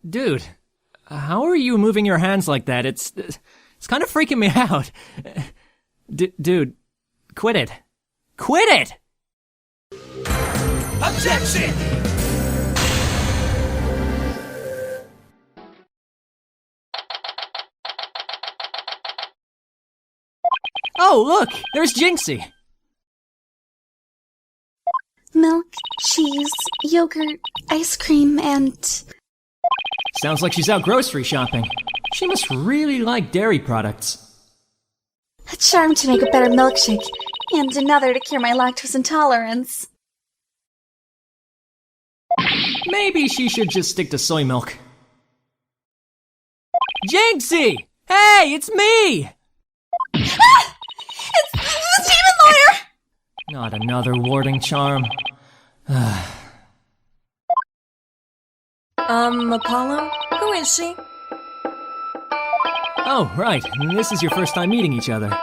Dude, how are you moving your hands like that? It's kind of freaking me out. Dude, quit it. Quit it! Objection! Oh, look! There's Jinxie! Milk, cheese, yogurt, ice cream, and... Sounds like she's out grocery shopping. She must really like dairy products. A charm to make a better milkshake, and another to cure my lactose intolerance. Maybe she should just stick to soy milk. Jinxie! Hey, it's me! Ah! It's the demon lawyer! Not another warding charm. Apollo? Who is she? Oh, right. This is your first time meeting each other.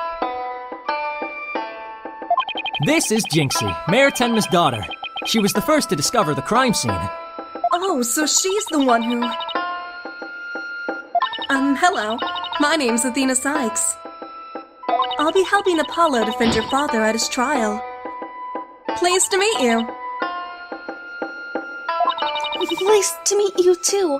This is Jinxie, Mayor Tenma's daughter. She was the first to discover the crime scene. Oh, so she's the one who... hello. My name's Athena Cykes. I'll be helping Apollo defend your father at his trial. Pleased to meet you. Pleased to meet you, too.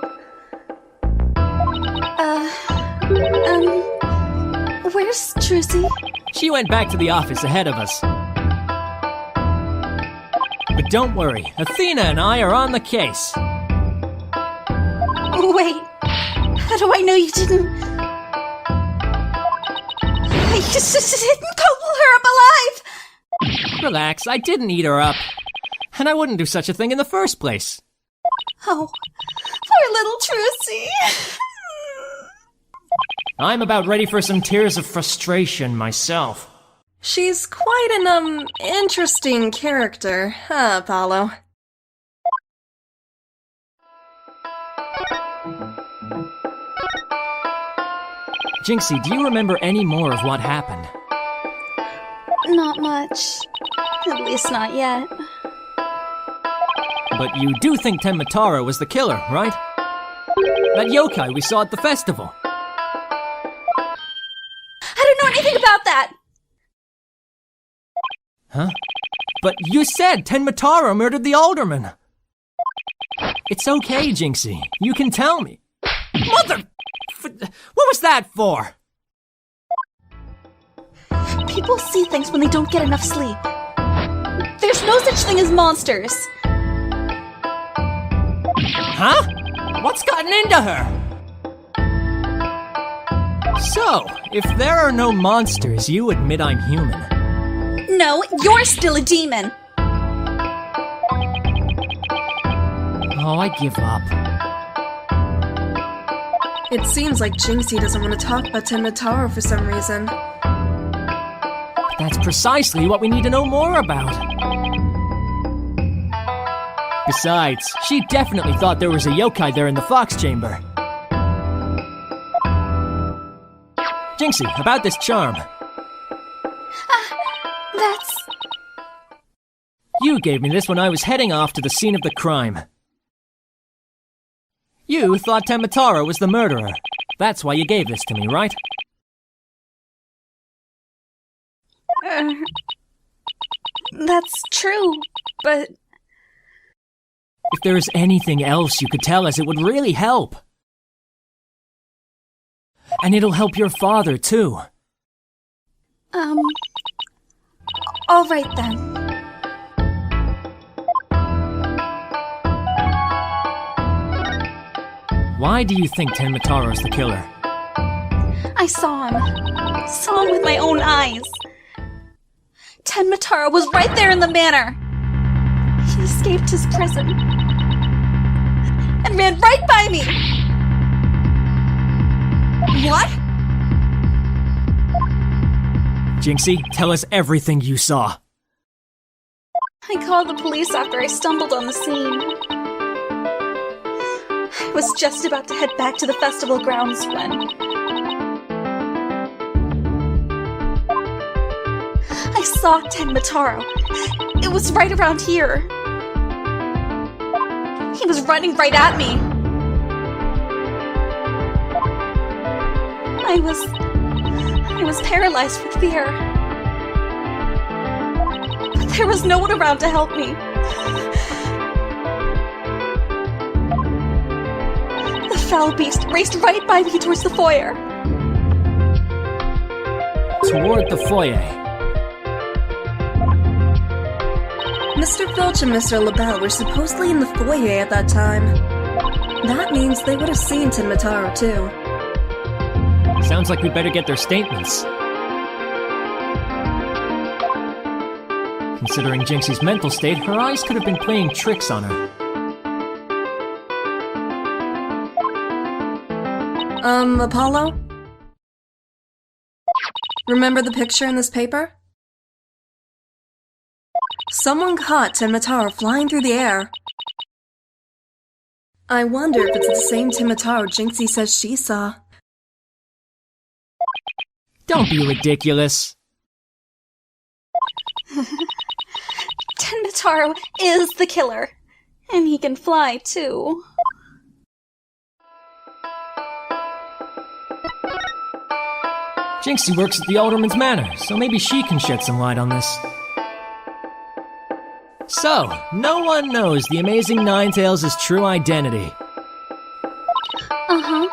Where's Trucy? She went back to the office ahead of us. But don't worry, Athena and I are on the case. Wait, how do I know you didn't... You just didn't gobble her up alive! Relax, I didn't eat her up. And I wouldn't do such a thing in the first place. Oh, poor little Trucy. I'm about ready for some tears of frustration myself. She's quite an, interesting character, huh, Apollo? Jinxie, do you remember any more of what happened? Not much. At least not yet. But you do think Tenma was the killer, right? That yokai we saw at the festival. I don't know anything about that! Huh? But you said Tenma murdered the alderman! It's okay, Jinxie. You can tell me. Mother... What was that for? People see things when they don't get enough sleep. There's no such thing as monsters. Huh? What's gotten into her? So, if there are no monsters, you admit I'm human. No, you're still a demon. Oh, I give up. It seems like Jinxie doesn't want to talk about Tenma for some reason. That's precisely what we need to know more about. Besides, she definitely thought there was a yokai there in the fox chamber. Jinxie, about this charm. That's... You gave me this when I was heading off to the scene of the crime. You thought Tenma was the murderer. That's why you gave this to me, right? That's true, but... If there is anything else you could tell us, it would really help. And it'll help your father, too. All right, then. Why do you think Tenma is the killer? I saw him. Saw him with my own eyes. Tenma was right there in the manor. He escaped his prison. And ran right by me. What? Jinxie, tell us everything you saw. I called the police after I stumbled on the scene. I was just about to head back to the festival grounds when... I saw Tenma. It was right around here. He was running right at me. I was paralyzed with fear. But there was no one around to help me. The foul beast raced right by me towards the foyer. Toward the foyer. Mr. Filch and Mr. LaBelle were supposedly in the foyer at that time. That means they would have seen Tenma too. Sounds like we'd better get their statements. Considering Jinxie's mental state, her eyes could have been playing tricks on her. Apollo? Remember the picture in this paper? Someone caught Tenma flying through the air. I wonder if it's the same Tenma Jinxie says she saw. Don't be ridiculous. Tenma is the killer. And he can fly, too. Jinxie works at the Alderman's Manor, so maybe she can shed some light on this. So, no one knows the amazing Ninetales' true identity. Uh-huh.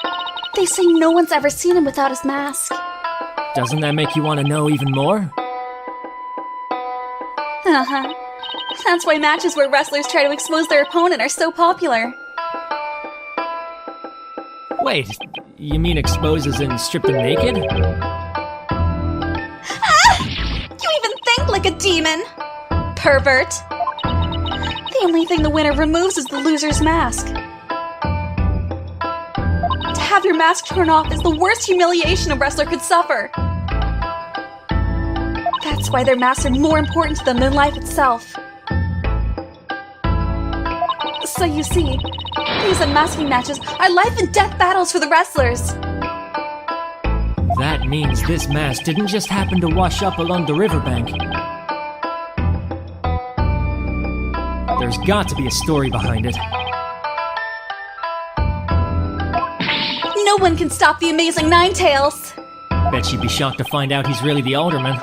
They say no one's ever seen him without his mask. Doesn't that make you want to know even more? Uh-huh. That's why matches where wrestlers try to expose their opponent are so popular. Wait, you mean expose as in strip them naked? Ah! You even think like a demon! Pervert! The only thing the winner removes is the loser's mask. To have your mask torn off is the worst humiliation a wrestler could suffer. That's why their masks are more important to them than life itself. So you see, these unmasking matches are life and death battles for the wrestlers. That means this mask didn't just happen to wash up along the riverbank. There's got to be a story behind it. No one can stop the amazing Ninetales! Bet she'd be shocked to find out he's really the Alderman.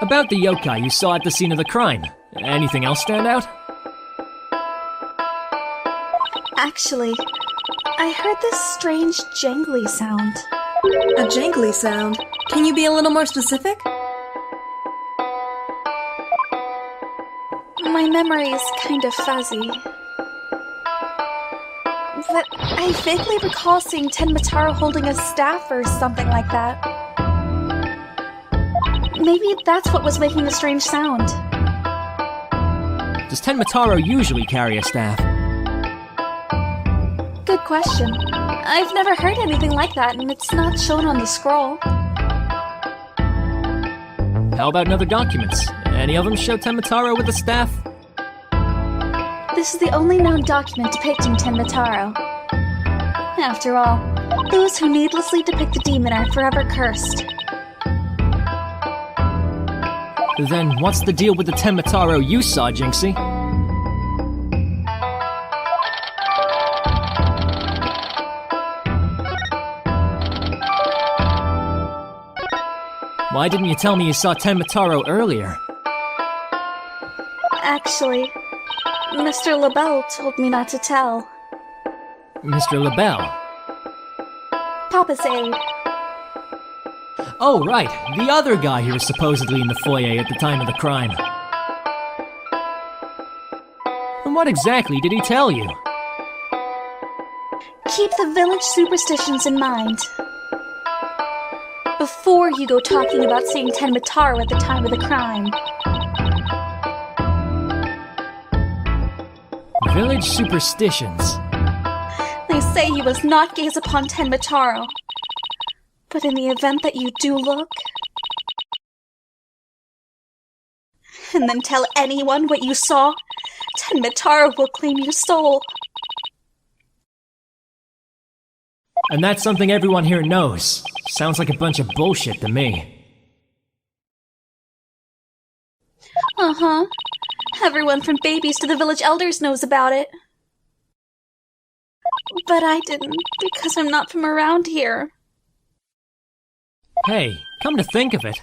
About the yokai you saw at the scene of the crime, anything else stand out? Actually, I heard this strange jangly sound. A jangly sound? Can you be a little more specific? My memory's kind of fuzzy. But I vaguely recall seeing Tenma holding a staff or something like that. Maybe that's what was making the strange sound. Does Tenma usually carry a staff? Good question. I've never heard anything like that, and it's not shown on the scroll. How about in other documents? Any of them show Tenma with a staff? This is the only known document depicting Tenma. After all, those who needlessly depict the demon are forever cursed. Then what's the deal with the Tenma you saw, Jinxie? Why didn't you tell me you saw Tenma earlier? Actually, Mr. LaBelle told me not to tell. Mr. LaBelle? Papa's aide. Oh, right, the other guy who was supposedly in the foyer at the time of the crime. And what exactly did he tell you? Keep the village superstitions in mind. Before you go talking about seeing Tenma at the time of the crime. Village superstitions. They say you must not gaze upon Tenma. But in the event that you do look, and then tell anyone what you saw, Tenma will claim your soul. And that's something everyone here knows. Sounds like a bunch of bullshit to me. Uh-huh. Everyone from babies to the village elders knows about it. But I didn't, because I'm not from around here. Hey, come to think of it.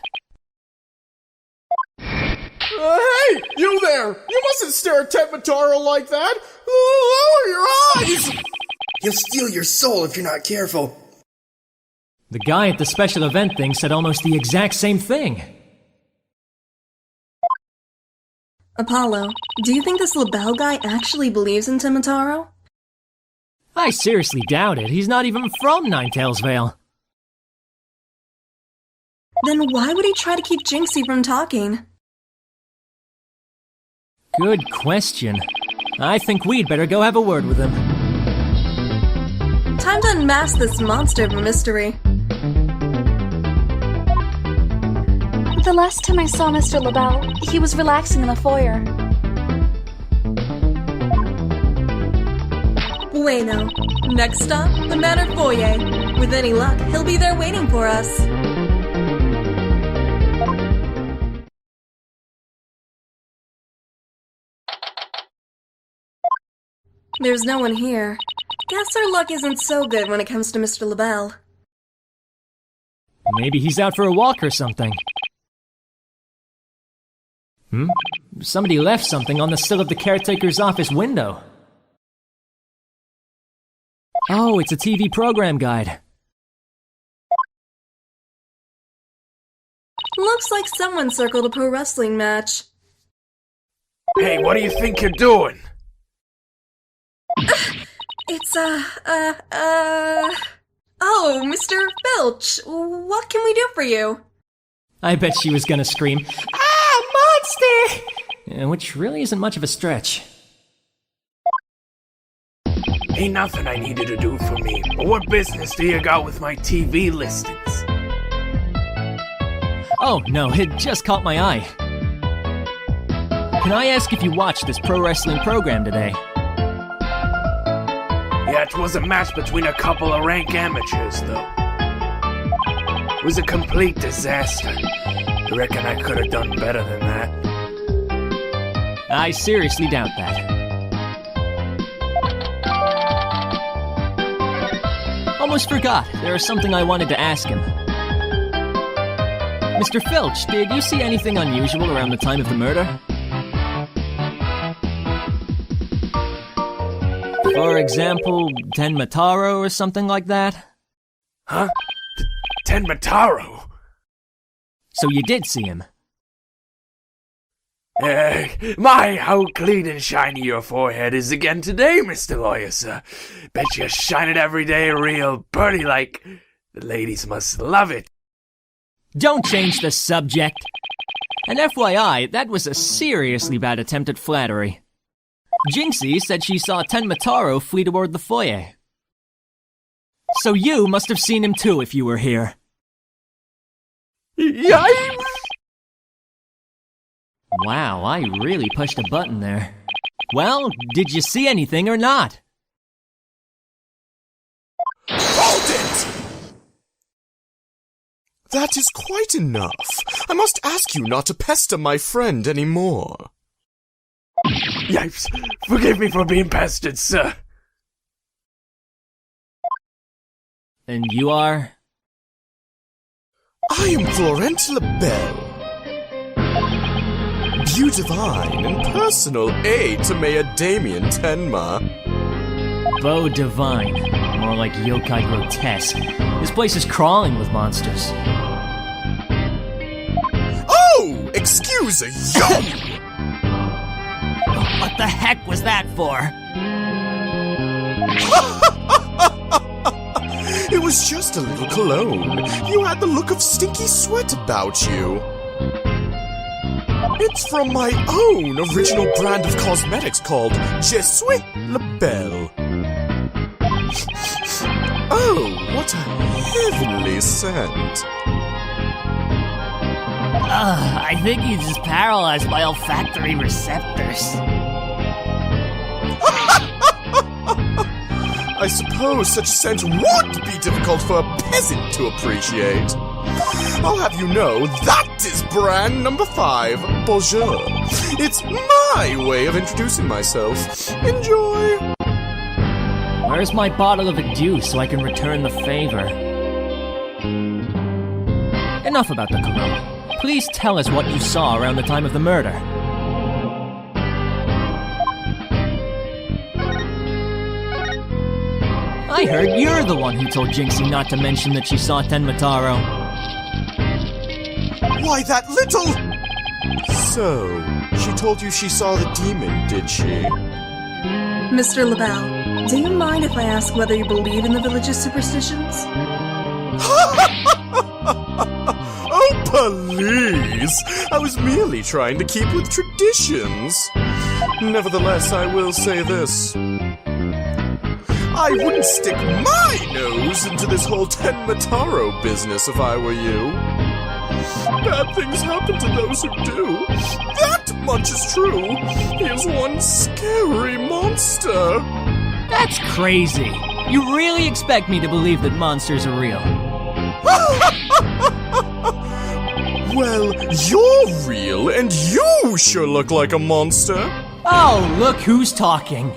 Hey! You there! You mustn't stare at Tenma like that! Lower your eyes! He'll steal your soul if you're not careful. The guy at the special event thing said almost the exact same thing. Apollo, do you think this LaBelle guy actually believes in Tenma? I seriously doubt it. He's not even from Ninetailsvale. Then why would he try to keep Jinxie from talking? Good question. I think we'd better go have a word with him. Time to unmask this monster of a mystery. The last time I saw Mr. LaBelle, he was relaxing in the foyer. Bueno. Next stop, the Manor Foyer. With any luck, he'll be there waiting for us. There's no one here. Guess our luck isn't so good when it comes to Mr. LaBelle. Maybe he's out for a walk or something. Somebody left something on the sill of the caretaker's office window. Oh, it's a TV program guide. Looks like someone circled a pro wrestling match. Hey, what do you think you're doing? It's, Oh, Mr. Filch, what can we do for you? I bet she was gonna scream, "Ah, monster!" Which really isn't much of a stretch. Ain't nothing I need you to do for me, but what business do you got with my TV listings? Oh, no, it just caught my eye. Can I ask if you watched this pro wrestling program today? Yeah, it was a match between a couple of rank amateurs, though. It was a complete disaster. I reckon I could have done better than that. I seriously doubt that. Almost forgot, there was something I wanted to ask him. Mr. Filch, did you see anything unusual around the time of the murder? For example, Tenma or something like that? Huh? Tenma? So you did see him? My, how clean and shiny your forehead is again today, Mr. Lawyer, sir. Bet you shine it every day real birdie-like. The ladies must love it. Don't change the subject. And FYI, that was a seriously bad attempt at flattery. Jinxie said she saw Tenma flee toward the foyer. So you must have seen him too if you were here. Yikes! Wow, I really pushed a button there. Well, did you see anything or not? Hold it! That is quite enough. I must ask you not to pester my friend anymore. Yipes! Forgive me for being pestered, sir. And you are? I am Florent LaBelle. Divine and personal aide to Mayor Damian Tenma. Beau Divine. More like yokai grotesque. This place is crawling with monsters. Oh! Excuse yo! What the heck was that for? It was just a little cologne. You had the look of stinky sweat about you. It's from my own original brand of cosmetics called Je suis LaBelle. Oh, what a heavenly scent. I think he's just paralyzed by olfactory receptors. I suppose such a scent would be difficult for a peasant to appreciate. I'll have you know, that is brand number 5, Bonjour. It's my way of introducing myself. Enjoy. Where's my bottle of adieu so I can return the favor? Enough about the corona. Please tell us what you saw around the time of the murder. I heard you're the one who told Jinxie not to mention that she saw Tenma Taro. Why, that little... So, she told you she saw the demon, did she? Mr. LaBelle, do you mind if I ask whether you believe in the village's superstitions? Oh, please! I was merely trying to keep with traditions. Nevertheless, I will say this. I wouldn't stick my nose into this whole Tenma Taro business if I were you. Bad things happen to those who do. That much is true. He is one scary monster. That's crazy. You really expect me to believe that monsters are real? Well, you're real, and you sure look like a monster. Oh, look who's talking.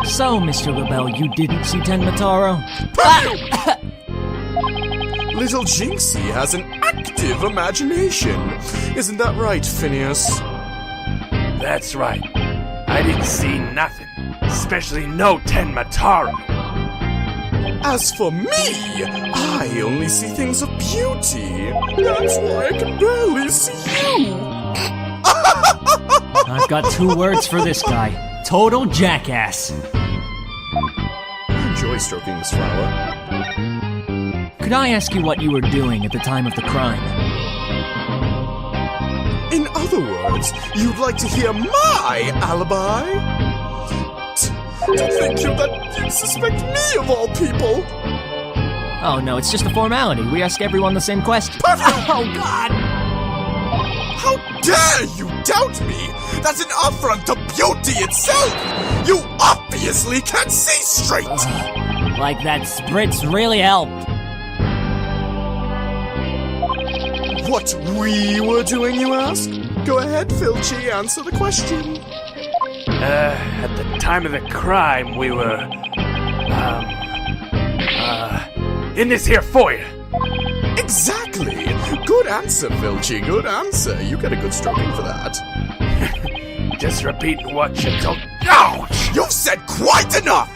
So, Mr. LaBelle, you didn't see Tenma Taro? Little Jinxie has an active imagination. Isn't that right, Phineas? That's right. I didn't see nothing, especially no Tenma Taro. As for me, I only see things of beauty. That's why I can barely see you. I've got 2 words for this guy. Total jackass. I enjoy stroking this flower. Could I ask you what you were doing at the time of the crime? In other words, you'd like to hear my alibi? To think that you'd suspect me of all people! Oh no, it's just a formality. We ask everyone the same question. Oh God! How dare you doubt me? That's an affront to beauty itself! You obviously can't see straight! Like that spritz really helped. What we were doing, you ask? Go ahead, Filchy, answer the question. At the time of the crime, we were, in this here foyer. Exactly! Good answer, Filchy, good answer. You get a good stroking for that. Just repeating what you told. Ouch! You've said quite enough!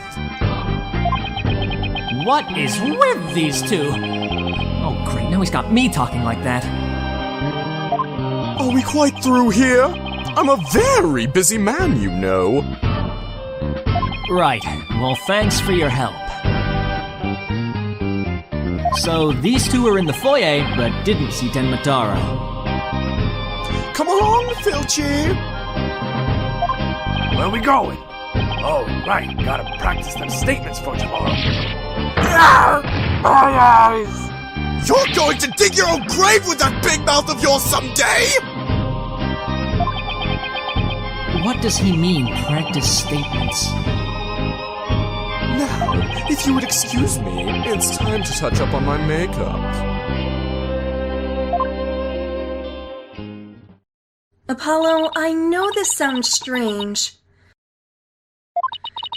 What is with these two? Oh great, now he's got me talking like that. Are we quite through here? I'm a very busy man, you know. Right, well thanks for your help. So these two were in the foyer, but didn't see Tenma Taro. Come along, Filchy! Where we going? Oh, right, gotta practice them statements for tomorrow. My eyes! You're going to dig your own grave with that big mouth of yours someday! What does he mean, practice statements? Now, if you would excuse me, it's time to touch up on my makeup. Apollo, I know this sounds strange,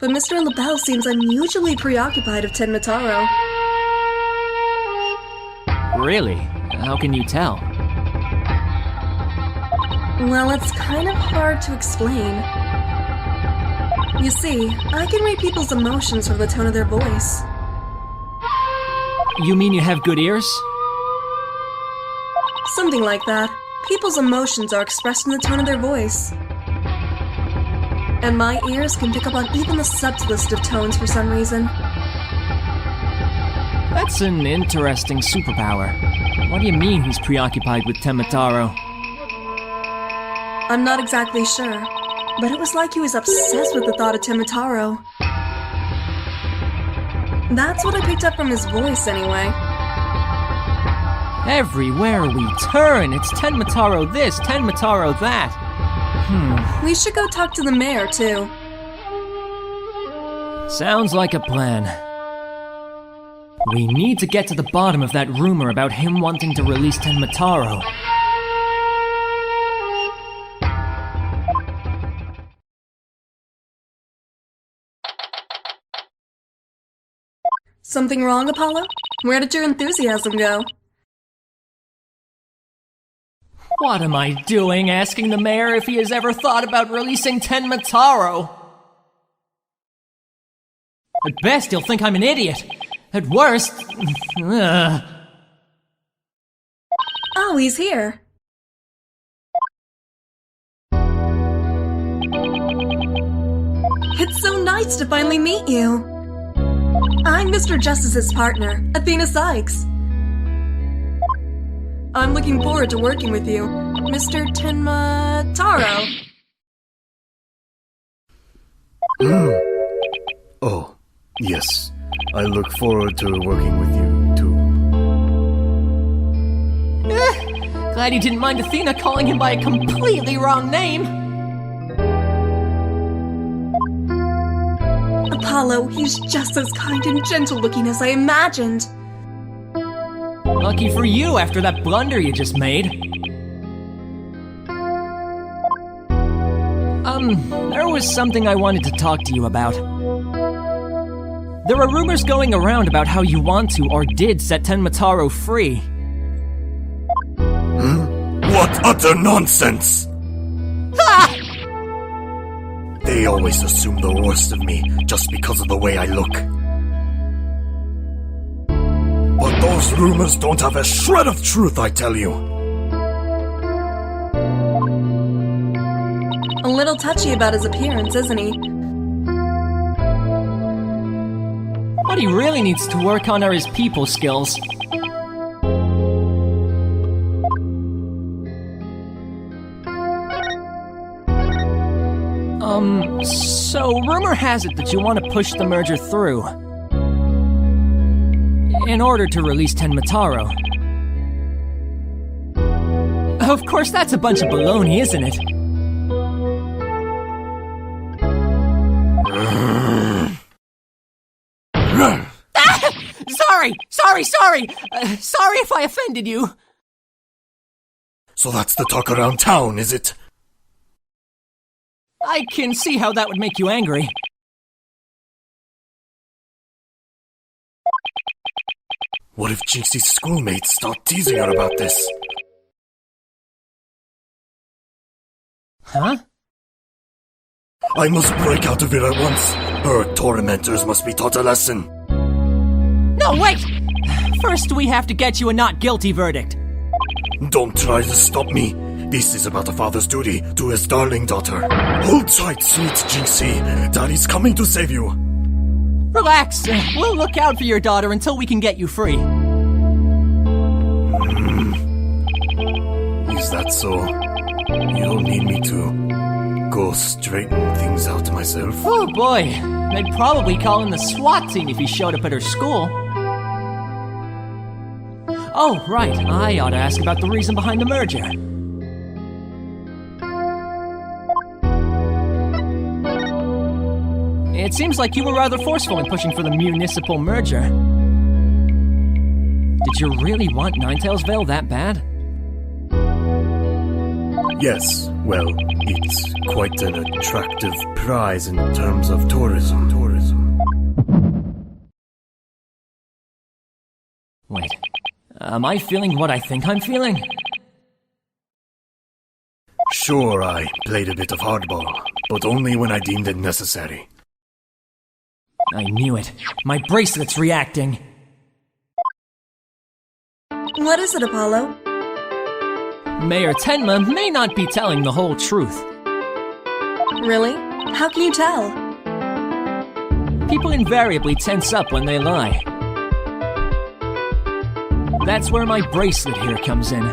but Mr. LaBelle seems unusually preoccupied of Tenma Taro. Really? How can you tell? Well, it's kind of hard to explain. You see, I can read people's emotions from the tone of their voice. You mean you have good ears? Something like that. People's emotions are expressed in the tone of their voice. And my ears can pick up on even the subtlest of tones for some reason. That's an interesting superpower. What do you mean he's preoccupied with Tenma Taro? I'm not exactly sure, but it was like he was obsessed with the thought of Tenma Taro. That's what I picked up from his voice, anyway. Everywhere we turn, it's Tenma Taro this, Tenma Taro that. We should go talk to the mayor, too. Sounds like a plan. We need to get to the bottom of that rumor about him wanting to release Tenma Taro. Something wrong, Apollo? Where did your enthusiasm go? What am I doing asking the mayor if he has ever thought about releasing Tenma Taro? At best, he'll think I'm an idiot. At worst... Oh, he's here. It's so nice to finally meet you. I'm Mr. Justice's partner, Athena Cykes. I'm looking forward to working with you, Mr. Tenma Taro. Oh, yes. I look forward to working with you, too. Glad he didn't mind Athena calling him by a completely wrong name. Apollo, he's just as kind and gentle-looking as I imagined. Lucky for you after that blunder you just made. There was something I wanted to talk to you about. There are rumors going around about how you want to or did set Tenma Taro free. What utter nonsense! Ha! They always assume the worst of me just because of the way I look. But those rumors don't have a shred of truth, I tell you. A little touchy about his appearance, isn't he? What he really needs to work on are his people skills. So rumor has it that you want to push the merger through in order to release Tenma Taro. Of course, that's a bunch of baloney, isn't it? Sorry! Sorry if I offended you. So that's the talk around town, is it? I can see how that would make you angry. What if Jinxie's schoolmates start teasing her about this? Huh? I must break out of here at once. Her tormentors must be taught a lesson. No, wait! First, we have to get you a not guilty verdict. Don't try to stop me. This is about a father's duty to his darling daughter. Hold tight, sweet Jinxie. Daddy's coming to save you. Relax. We'll look out for your daughter until we can get you free. Is that so? You don't need me to go straighten things out myself? Oh boy. They'd probably call in the SWAT team if he showed up at her school. Oh, right. I ought to ask about the reason behind the merger. It seems like you were rather forceful in pushing for the municipal merger. Did you really want Ninetales that bad? Yes, well, it's quite an attractive prize in terms of tourism. Wait, am I feeling what I think I'm feeling? Sure, I played a bit of hardball, but only when I deemed it necessary. I knew it. My bracelet's reacting. What is it, Apollo? Mayor Tenma may not be telling the whole truth. Really? How can you tell? People invariably tense up when they lie. That's where my bracelet here comes in.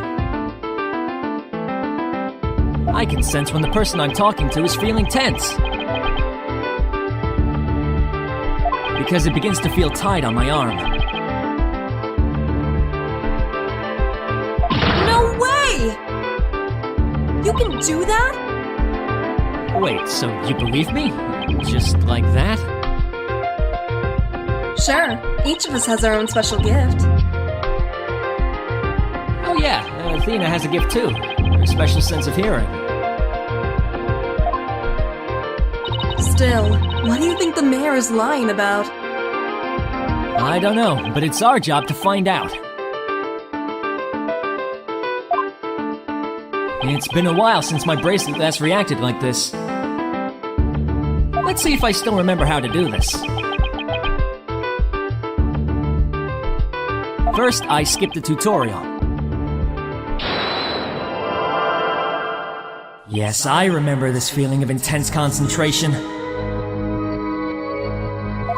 I can sense when the person I'm talking to is feeling tense. Because it begins to feel tight on my arm. No way! You can do that? Wait, so you believe me? Just like that? Sure. Each of us has our own special gift. Oh yeah, Athena has a gift too. A special sense of hearing. Still, what do you think the mayor is lying about? I don't know, but it's our job to find out. It's been a while since my bracelet last reacted like this. Let's see if I still remember how to do this. First, I skip the tutorial. Yes, I remember this feeling of intense concentration.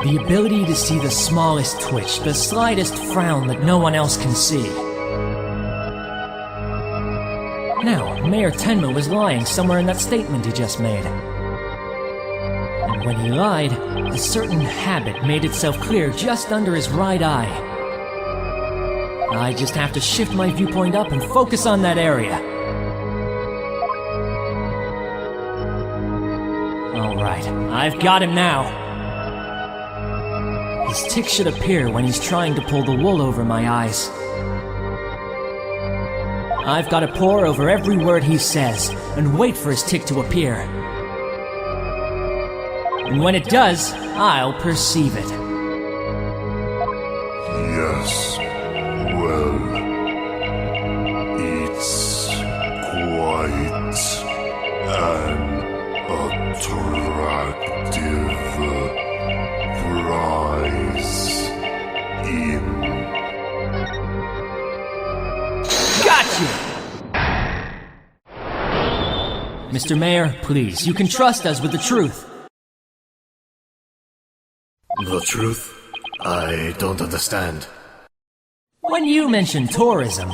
The ability to see the smallest twitch, the slightest frown that no one else can see. Now, Mayor Tenma was lying somewhere in that statement he just made. And when he lied, a certain habit made itself clear just under his right eye. I just have to shift my viewpoint up and focus on that area. Alright, I've got him now. His tick should appear when he's trying to pull the wool over my eyes. I've got to pore over every word he says and wait for his tick to appear. And when it does, I'll perceive it. Yes, well, it's quite an attractive prize in... Got you! Mr. Mayor, please, you can trust us with the truth. The truth? I don't understand. When you mentioned tourism,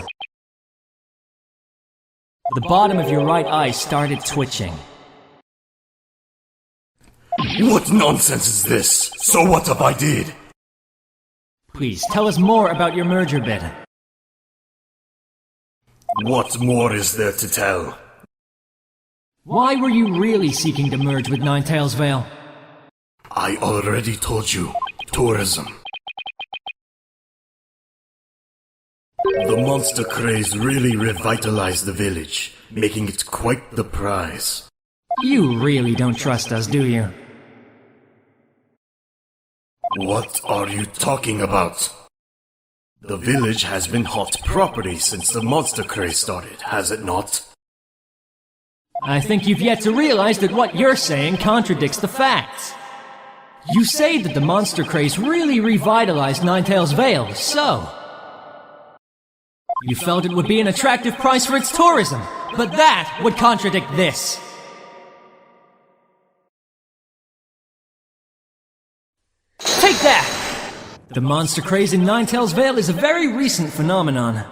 the bottom of your right eye started twitching. What nonsense is this? So what if I did? Please, tell us more about your merger bid. What more is there to tell? Why were you really seeking to merge with Ninetails Vale? I already told you. Tourism. The monster craze really revitalized the village, making it quite the prize. You really don't trust us, do you? What are you talking about? The village has been hot property since the monster craze started, has it not? I think you've yet to realize that what you're saying contradicts the facts. You say that the monster craze really revitalized Ninetails Vale, so... You felt it would be an attractive price for its tourism, but that would contradict this. Take that! The monster craze in Ninetails Vale is a very recent phenomenon.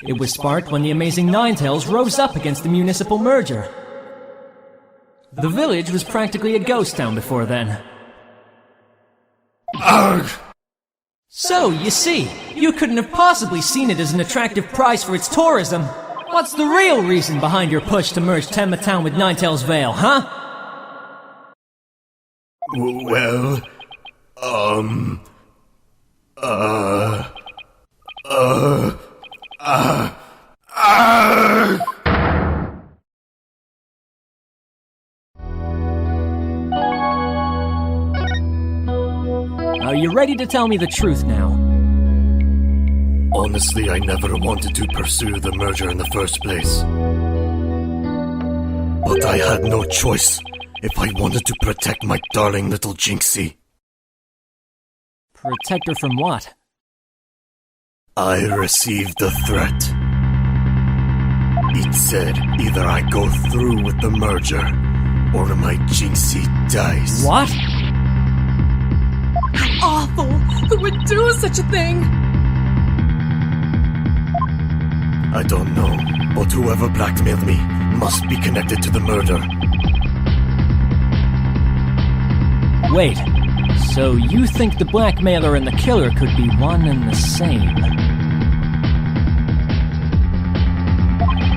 It was sparked when the amazing Ninetails rose up against the municipal merger. The village was practically a ghost town before then. Arrgh! So, you see, you couldn't have possibly seen it as an attractive prize for its tourism. What's the real reason behind your push to merge Tenma Town with Ninetails Vale, huh? Well, Are you ready to tell me the truth now? Honestly, I never wanted to pursue the merger in the first place. But I had no choice if I wanted to protect my darling little Jinxie. Protect her from what? I received a threat. It said either I go through with the merger, or my Jinxie dies. What? Awful! Who would do such a thing? I don't know, but whoever blackmailed me must be connected to the murder. Wait, so you think the blackmailer and the killer could be one and the same?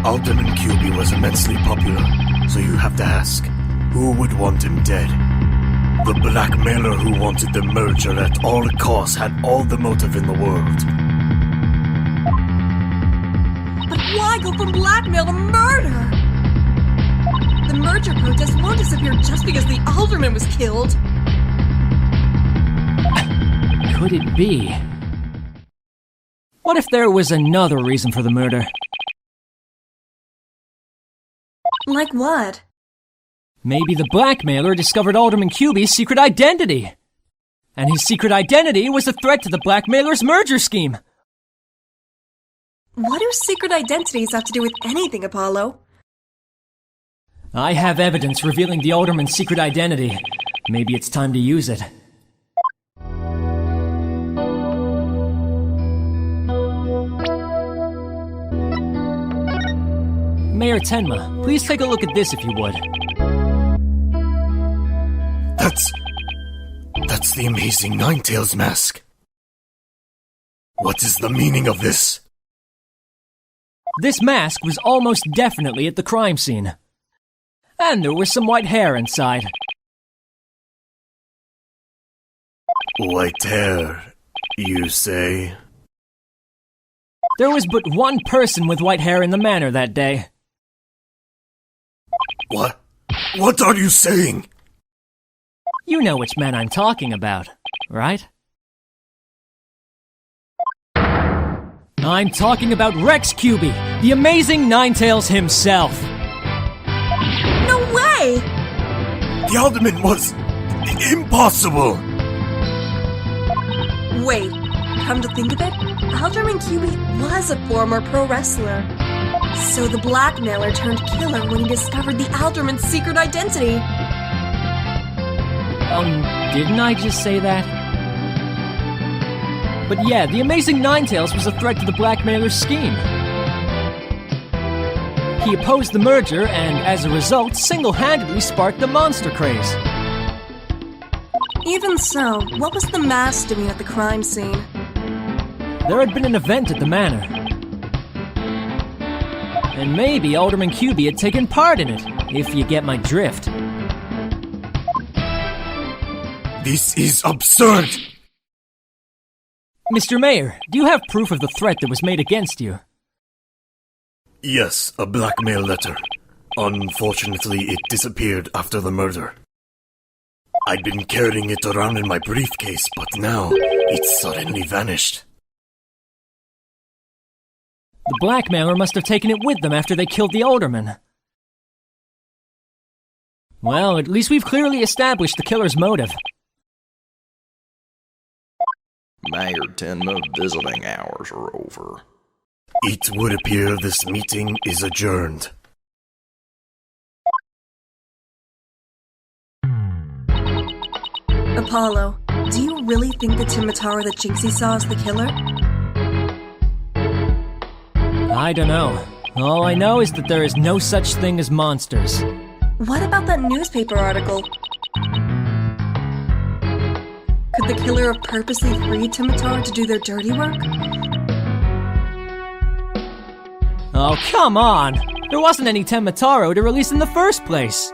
Alderman QB was immensely popular, so you have to ask, who would want him dead? The blackmailer who wanted the merger at all costs had all the motive in the world. But why go from blackmail to murder? The merger protest won't disappear just because the alderman was killed. could it be? What if there was another reason for the murder? Like what? Maybe the blackmailer discovered Alderman QB's secret identity. And his secret identity was a threat to the blackmailer's merger scheme. What do secret identities have to do with anything, Apollo? I have evidence revealing the Alderman's secret identity. Maybe it's time to use it. Mayor Tenma, please take a look at this if you would. That's the amazing Ninetales mask. What is the meaning of this? This mask was almost definitely at the crime scene. And there was some white hair inside. White hair, you say? There was but one person with white hair in the manor that day. What? What are you saying? You know which man I'm talking about, right? I'm talking about Rex QB, the amazing Ninetales himself. No way! The Alderman was impossible! Wait, come to think of it, Alderman QB was a former pro wrestler. So the blackmailer turned killer when he discovered the Alderman's secret identity. Didn't I just say that? But yeah, the amazing Ninetales was a threat to the blackmailer's scheme. He opposed the merger and, as a result, single-handedly sparked the monster craze. Even so, what was the mask doing at the crime scene? There had been an event at the manor. And maybe Alderman QB had taken part in it, if you get my drift. This is absurd! Mr. Mayor, do you have proof of the threat that was made against you? Yes, a blackmail letter. Unfortunately, it disappeared after the murder. I'd been carrying it around in my briefcase, but now it suddenly vanished. The blackmailer must have taken it with them after they killed the alderman. Well, at least we've clearly established the killer's motive. Mayor Tenma, visiting hours are over. It would appear this meeting is adjourned. Apollo, do you really think the Timitaro that Jinxie saw is the killer? I don't know. All I know is that there is no such thing as monsters. What about that newspaper article? Could the killer have purposely freed Timitaro to do their dirty work? Oh, come on! There wasn't any Tenma to release in the first place!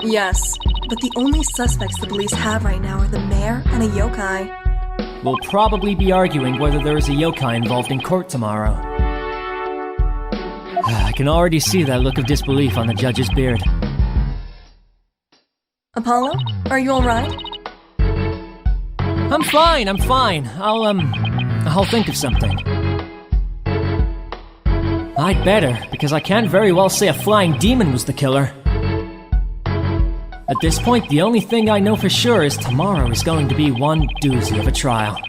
Yes, but the only suspects the police have right now are the mayor and a yokai. We'll probably be arguing whether there is a yokai involved in court tomorrow. I can already see that look of disbelief on the judge's beard. Apollo, are you alright? I'm fine. I'll think of something. I'd better, because I can't very well say a flying demon was the killer. At this point, the only thing I know for sure is tomorrow is going to be one doozy of a trial.